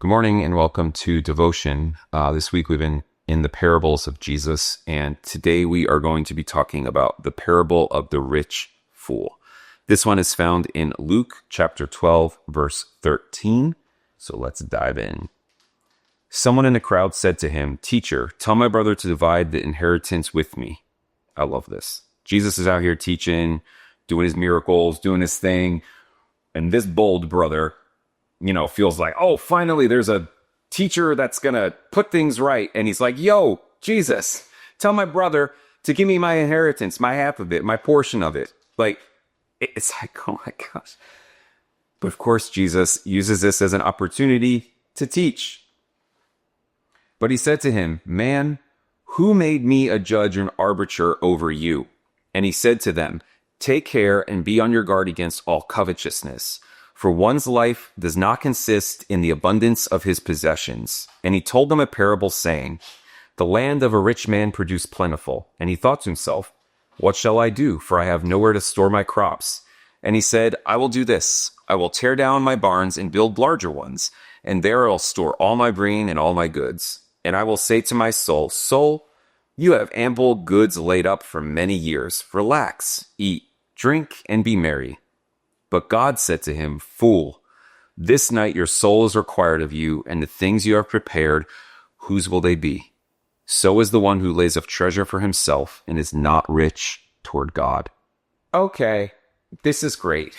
Good morning and welcome to Devotion. This week we've been in the parables of Jesus, and today we are going to be talking about the parable of the rich fool. This one is found in Luke chapter 12, verse 13. So let's dive in. Someone in the crowd said to him, "Teacher, tell my brother to divide the inheritance with me." I love this. Jesus is out here teaching, doing his miracles, doing his thing, and this bold brother feels like, oh, finally there's a teacher that's going to put things right. And he's like, yo, Jesus, tell my brother to give me my inheritance, my half of it, my portion of it. It's like, oh my gosh. But of course, Jesus uses this as an opportunity to teach. But he said to him, "Man, who made me a judge and arbiter over you?" And he said to them, "Take care and be on your guard against all covetousness. For one's life does not consist in the abundance of his possessions." And he told them a parable saying, "The land of a rich man produced plentiful. And he thought to himself, what shall I do? For I have nowhere to store my crops. And he said, I will do this. I will tear down my barns and build larger ones. And there I'll store all my grain and all my goods. And I will say to my soul, Soul, you have ample goods laid up for many years. Relax, eat, drink, and be merry." But God said to him, "Fool, this night your soul is required of you, and the things you have prepared, whose will they be? So is the one who lays up treasure for himself and is not rich toward God." Okay, this is great.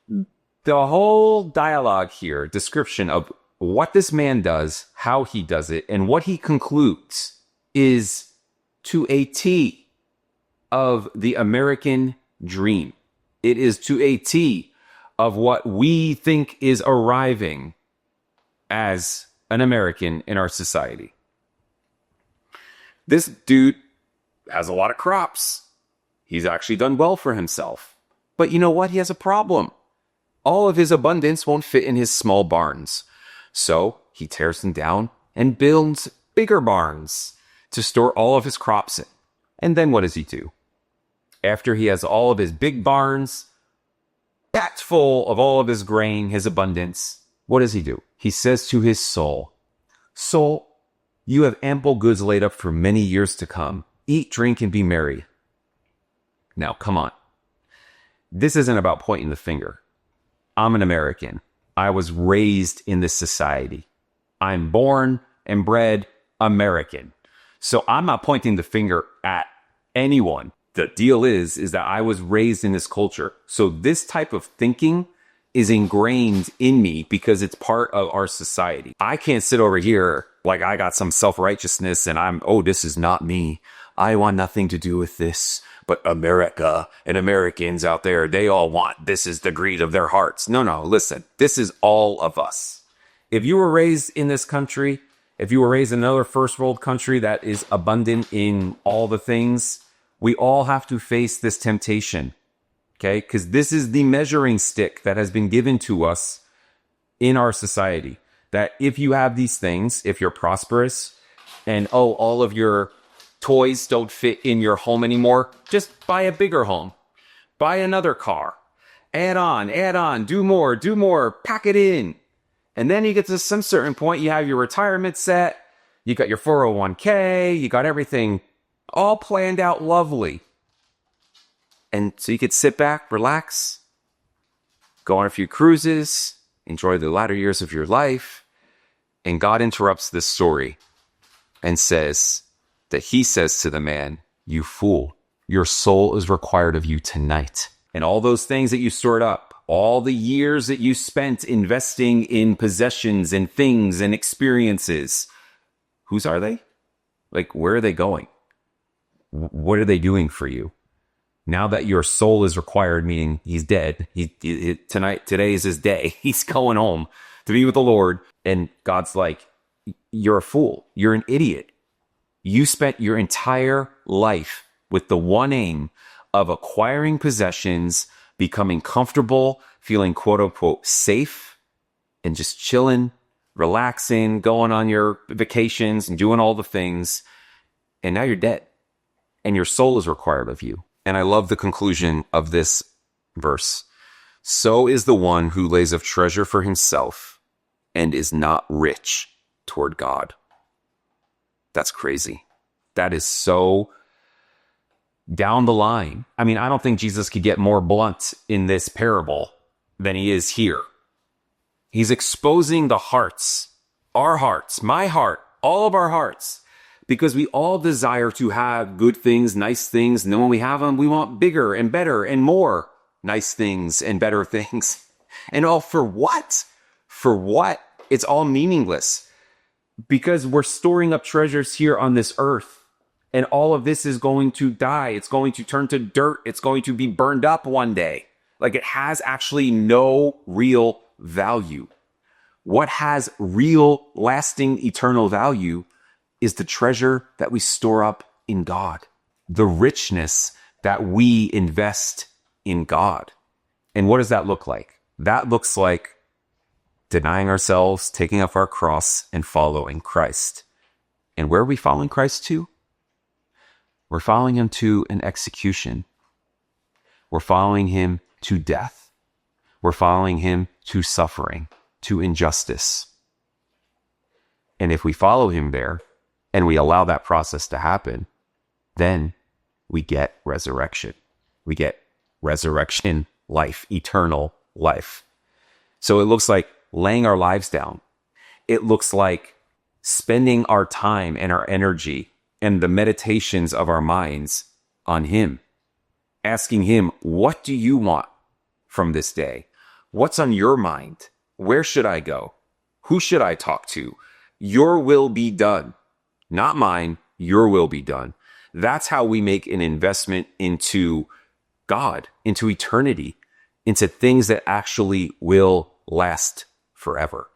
The whole dialogue here, description of what this man does, how he does it, and what he concludes is to a T of the American dream. It is to a T of what we think is arriving as an American in our society. This dude has a lot of crops. He's actually done well for himself. But you know what? He has a problem. All of his abundance won't fit in his small barns. So he tears them down and builds bigger barns to store all of his crops in. And then what does he do? After he has all of his big barns packed full of all of his grain, his abundance, what does he do? He says to his soul, "Soul, you have ample goods laid up for many years to come. Eat, drink, and be merry." Now, come on. This isn't about pointing the finger. I'm an American. I was raised in this society. I'm born and bred American. So I'm not pointing the finger at anyone. The deal is that I was raised in this culture. So this type of thinking is ingrained in me because it's part of our society. I can't sit over here like I got some self-righteousness and this is not me. I want nothing to do with this. But America and Americans out there, they all want, this is the greed of their hearts. No, listen, this is all of us. If you were raised in this country, if you were raised in another first world country that is abundant in all the things, we all have to face this temptation, okay? Because this is the measuring stick that has been given to us in our society. That if you have these things, if you're prosperous, and all of your toys don't fit in your home anymore, just buy a bigger home. Buy another car. Add on, do more, pack it in. And then you get to some certain point, you have your retirement set, you got your 401k, you got everything all planned out lovely. And so you could sit back, relax, go on a few cruises, enjoy the latter years of your life. And God interrupts this story and says that he says to the man, "You fool, your soul is required of you tonight." And all those things that you stored up, all the years that you spent investing in possessions and things and experiences, whose are they? Like, where are they going? What are they doing for you? Now that your soul is required, meaning he's dead. Today is his day. He's going home to be with the Lord. And God's like, you're a fool. You're an idiot. You spent your entire life with the one aim of acquiring possessions, becoming comfortable, feeling quote unquote safe, and just chilling, relaxing, going on your vacations and doing all the things. And now you're dead. And your soul is required of you. And I love the conclusion of this verse. So is the one who lays up treasure for himself and is not rich toward God. That's crazy. That is so down the line. I mean, I don't think Jesus could get more blunt in this parable than he is here. He's exposing the hearts, our hearts, my heart, all of our hearts, because we all desire to have good things, nice things. And then when we have them, we want bigger and better and more nice things and better things. And all for what? For what? It's all meaningless because we're storing up treasures here on this earth. And all of this is going to die. It's going to turn to dirt. It's going to be burned up one day. Like it has actually no real value. What has real, lasting, eternal value is the treasure that we store up in God. The richness that we invest in God. And what does that look like? That looks like denying ourselves, taking up our cross, and following Christ. And where are we following Christ to? We're following him to an execution. We're following him to death. We're following him to suffering, to injustice. And if we follow him there and we allow that process to happen, then we get resurrection. We get resurrection life, eternal life. So it looks like laying our lives down. It looks like spending our time and our energy and the meditations of our minds on him, asking him, what do you want from this day? What's on your mind? Where should I go? Who should I talk to? Your will be done. Not mine, your will be done. That's how we make an investment into God, into eternity, into things that actually will last forever.